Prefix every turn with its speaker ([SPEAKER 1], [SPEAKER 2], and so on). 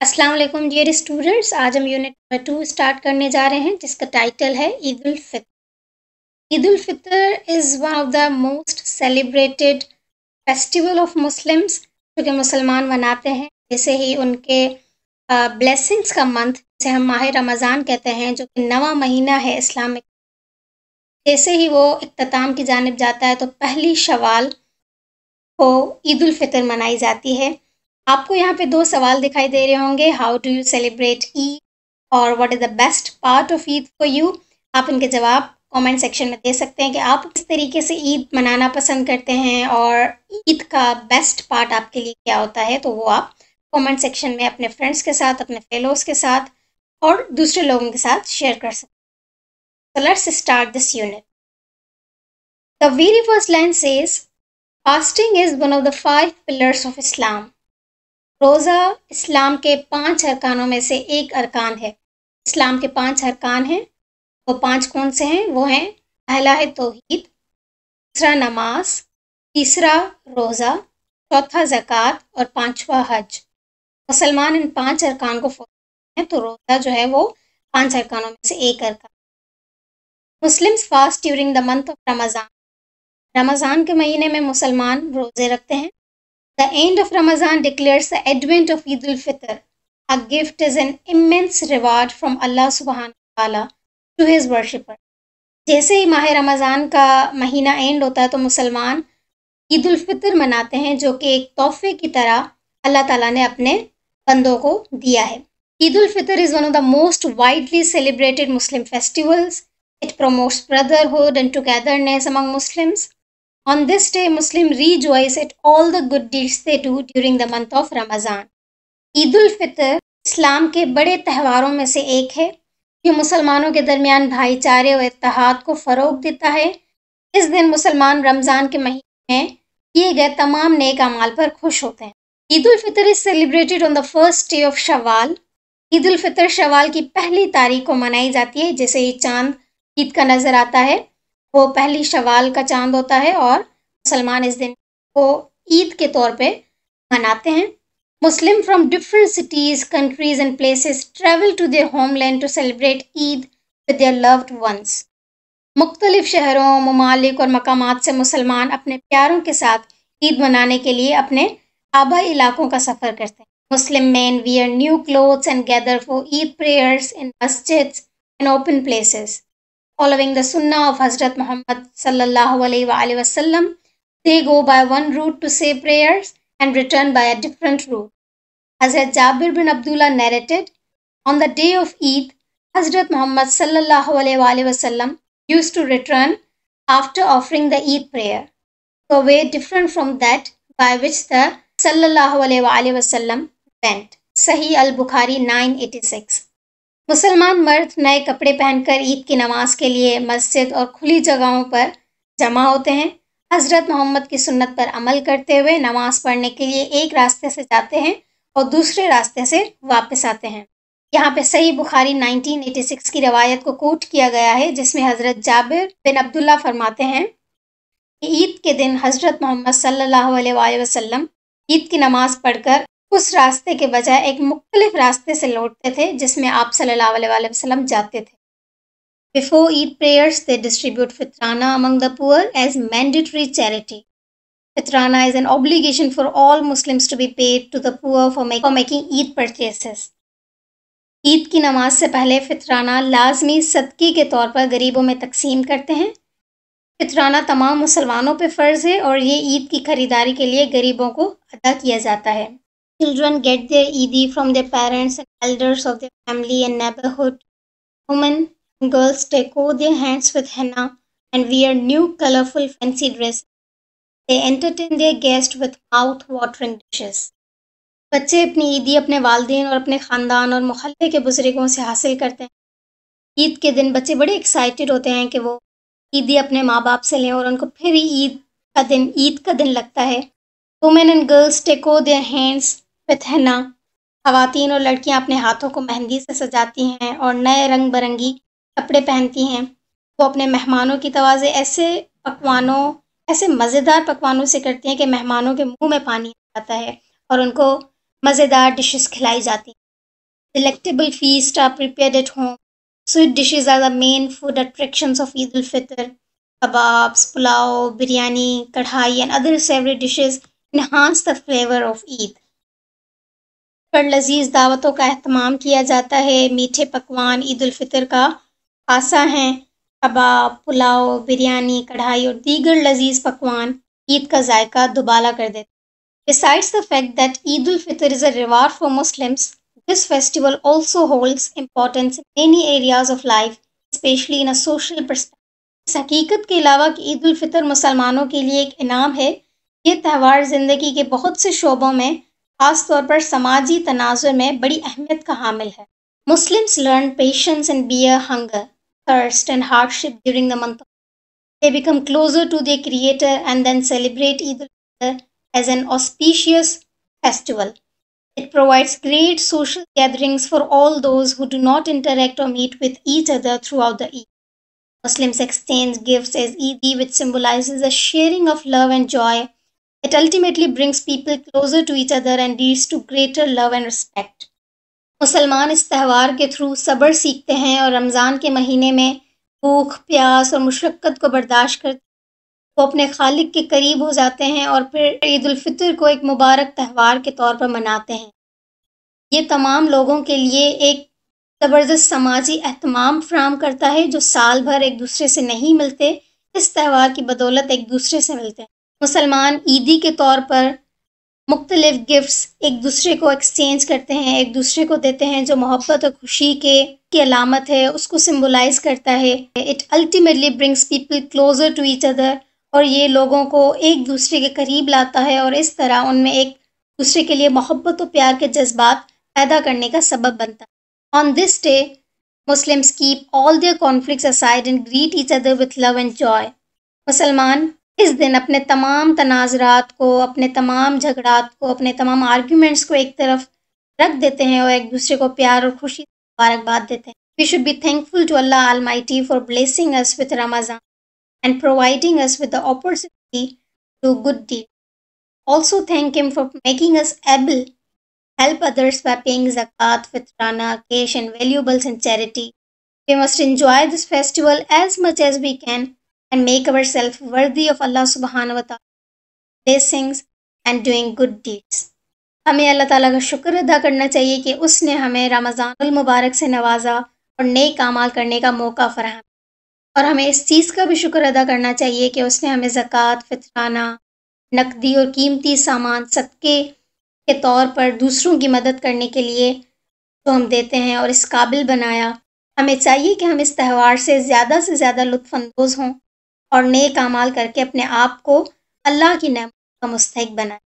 [SPEAKER 1] अस्सलाम वालेकुम dear students. आज हम यूनिट नंबर 2 स्टार्ट करने जा रहे हैं जिसका टाइटल है Eid ul Fitr. Eid ul Fitr is one of the most celebrated festival of Muslims जो कि मुसलमान मनाते हैं। जैसे ही उनके ब्लेसिंग्स का मंथ जिसे हम माह रमज़ान कहते हैं जो कि 9वां महीना है इस्लामिक, जैसे ही वो इख्तिताम की जानिब जाता है तो पहली शवाल को ईद उल फितर मनाई जाती है। आपको यहाँ पे दो सवाल दिखाई दे रहे होंगे, how do you celebrate Eid और what is the best part of Eid for you. आप इनके जवाब कमेंट सेक्शन में दे सकते हैं कि आप किस तरीके से ईद मनाना पसंद करते हैं और ईद का बेस्ट पार्ट आपके लिए क्या होता है। तो वो आप कमेंट सेक्शन में अपने फ्रेंड्स के साथ, अपने फेलोज़ के साथ और दूसरे लोगों के साथ शेयर कर सकते हैं। So let's start this unit. The very first line says, fasting is one of the 5 pillars of Islam. रोज़ा इस्लाम के 5 अरकानों में से एक अरकान है। इस्लाम के 5 अरकान हैं। वो 5 कौन से हैं? वो हैं, पहला है तौहीद, दूसरा नमाज, तीसरा रोज़ा, चौथा ज़कात और 5वां हज। मुसलमान इन 5 अरकान को फॉलो करते हैं, तो रोज़ा जो है वो 5 अरकानों में से एक अरकान। Muslims fast during the month of Ramzan. Ramzan के महीने में मुसलमान रोज़े रखते हैं। The end of Ramadan declares the advent of Eid al-Fitr. A gift is an immense reward from Allah subhanahu wa ta'ala to his worshipper. जैसे ही माह रमज़ान का महीना एंड होता है तो मुसलमान ईद उल फितर मनाते हैं जो कि एक तोहफे की तरह अल्लाह ताला ने अपने बंदों को दिया है। Eid ul Fitr is one of the most widely celebrated Muslim festivals. It promotes brotherhood and togetherness among Muslims. On this day, Muslims rejoice at all the good deeds they do during the month of Ramadan. Eid ul Fitr इस्लाम के बड़े त्योहारों में से एक है। ये मुसलमानों के दरमियान भाईचारे और इत्तेहाद को फ़रोग देता है। इस दिन मुसलमान रमज़ान के महीने में किए गए तमाम नेक अमाल पर खुश होते हैं। Eid ul Fitr is celebrated on the first day of Shawwal. Eid ul Fitr Shawwal की पहली तारीख को मनाई जाती है। जैसे ही चाँद ईद का नज़र आता है वो पहली शवाल का चांद होता है और मुसलमान इस दिन को ईद के तौर पे मनाते हैं। Muslim from different cities, countries and places travel to their homeland to celebrate Eid with their loved ones. मुख्तलिफ शहरों, ममालिक और मकामात से मुसलमान अपने प्यारों के साथ ईद मनाने के लिए अपने आबाई इलाकों का सफ़र करते हैं। Muslim men wear new clothes and gather for Eid prayers in masjids and open places. Following the sunnah of Hazrat Muhammad sallallahu alaihi wasallam, they go by one route to say prayers and return by a different route. Hazrat Jabir bin Abdullah narrated, on the day of Eid, Hazrat Muhammad sallallahu alaihi wasallam used to return after offering the Eid prayer, a way different from that by which the sallallahu alaihi wasallam went. Sahih al-Bukhari 986. मुसलमान मर्द नए कपड़े पहनकर ईद की नमाज के लिए मस्जिद और खुली जगहों पर जमा होते हैं। हज़रत मोहम्मद की सुन्नत पर अमल करते हुए नमाज पढ़ने के लिए एक रास्ते से जाते हैं और दूसरे रास्ते से वापस आते हैं। यहाँ पे सही बुखारी 1986 की रवायत को कोट किया गया है जिसमें हज़रत जाबिर बिन अब्दुल्ला फरमाते हैं कि ईद के दिन हज़रत मोहम्मद सल्लल्लाहु अलैहि वसल्लम ईद की नमाज पढ़कर उस रास्ते के बजाय एक मुख्तलिफ रास्ते से लौटते थे जिसमें आप सल्लल्लाहु अलैहि वसल्लम जाते थे। Before Eid prayers, they distribute fitrana among the poor as mandatory charity. Fitrana is an obligation for all Muslims to be paid to the poor for making Eid purchases. Eid की नमाज से पहले फितराना लाजमी सदक़े के तौर पर गरीबों में तकसीम करते हैं। फितराना तमाम मुसलमानों पर फ़र्ज़ है और ये ईद की ख़रीदारी के लिए गरीबों को अदा किया जाता है। Children get their Eidi from their parents and elders of their family and neighborhood. Women and girls decor their hands with henna and wear new colorful fancy dresses. They entertain their guests with mouth-watering dishes. बच्चे अपनी ईदी अपने वालिदैन और अपने ख़ानदान और मोहल्ले के बुज़ुर्गों से हासिल करते हैं। ईद के दिन बच्चे बड़े एक्साइटेड होते हैं कि वो ईदी अपने माँ बाप से लें और उनको फिर ईद का दिन लगता है। Women and girls decor their hands with henna. ख़वातीन और लड़कियां अपने हाथों को मेहंदी से सजाती हैं और नए रंग बिरंगी कपड़े पहनती हैं। वो अपने मेहमानों की तवाज़े ऐसे मज़ेदार पकवानों से करती हैं कि मेहमानों के मुंह में पानी आ जाता है और उनको मज़ेदार डिशेस खिलाई जाती हैं। Delectable feasts are prepared at home. Sweet dishes are the main food attractions of Eid al-Fitr. Kebabs, pulao, biryani, kadhai and other savory dishes enhance the flavor of Eid. पर लजीज दावतों का अहतमाम किया जाता है। मीठे पकवान ईद उल फितर का खासा हैं। कबाब, पुलाव, बिरयानी, कढ़ाई और दीगर लजीज पकवान ईद का जायका दुबाला कर देते हैं। Besides the fact that Eid al-Fitr is a reward for Muslims, this festival also holds importance in many areas of life, especially in a social perspective. इस हकीकत के अलावा कि ईद उल फितर मुसलमानों के लिए एक इनाम है, ये त्यौहार ज़िंदगी के बहुत से शोबों में, खास तौर पर समाजी तनाज़ुर में बड़ी अहमियत का हामिल है। Muslims learn patience and bear hunger, thirst and hardship during the month. They become closer to their Creator and then celebrate Eid al-Fitr as an auspicious festival. It provides great social gatherings for all those who do not interact or meet with each other throughout the Eid. Muslims exchange gifts as Eid, which symbolizes a sharing of love and joy. It ultimately brings people closer to each other and leads to greater love and respect. मुसलमान इस त्यौहार के through सब्र सीखते हैं और रमज़ान के महीने में भूख, प्यास और मुशक्क़त को बर्दाश्त करते हैं। वो अपने खालिक के करीब हो जाते हैं और फिर ईद उल फितर को एक मुबारक त्यौहार के तौर पर मनाते हैं। ये तमाम लोगों के लिए एक ज़बरदस्त समाजी एहतमाम फ़राहम करता है जो साल भर एक दूसरे से नहीं मिलते, इस त्यौहार की बदौलत एक दूसरे से मिलते हैं। मुसलमान ईदी के तौर पर मुख्तलिफ गिफ्ट्स एक दूसरे को एक्सचेंज करते हैं, एक दूसरे को देते हैं जो मोहब्बत और खुशी की अलामत है, उसको सिम्बोलाइज करता है। It ultimately brings people closer to each other और ये लोगों को एक दूसरे के करीब लाता है और इस तरह उनमें एक दूसरे के लिए मोहब्बत और प्यार के जज्बात पैदा करने का सबब बनता है। On this day Muslims keep all their conflicts aside and greet each other with love and joy. मुसलमान इस दिन अपने तमाम तनाज़रात को, अपने तमाम झगड़ात को, अपने तमाम आर्ग्यूमेंट्स को एक तरफ रख देते हैं और एक दूसरे को प्यार और खुशी मुबारकबाद देते हैं। We should be thankful to Allah almighty for blessing us with Ramzan and providing us with the opportunity to do good deeds. Also thank Him for making us able to help others by paying zakat, fitrana, cash and valuables in charity. We must enjoy this festival as much as we can and make ourselves worthy of Allah subhanahu wa ta'ala blessings and doing good deeds. हमें अल्लाह ताला का शुक्र अदा करना चाहिए कि उसने हमें रमज़ानुल मुबारक से नवाजा और नेक अमाल करने का मौका फराहम, और हमें इस चीज़ का भी शुक्र अदा करना चाहिए कि उसने हमें ज़कात, फितराना, नकदी और कीमती सामान सदक़े के तौर पर दूसरों की मदद करने के लिए जो हम देते हैं और इस काबिल बनाया। हमें चाहिए कि हम इस त्यौहार से ज़्यादा लुत्फ़ अंदोज़ हों और नेक अमाल करके अपने आप को अल्लाह की नेमत का मुस्तहिक़ बनाएं।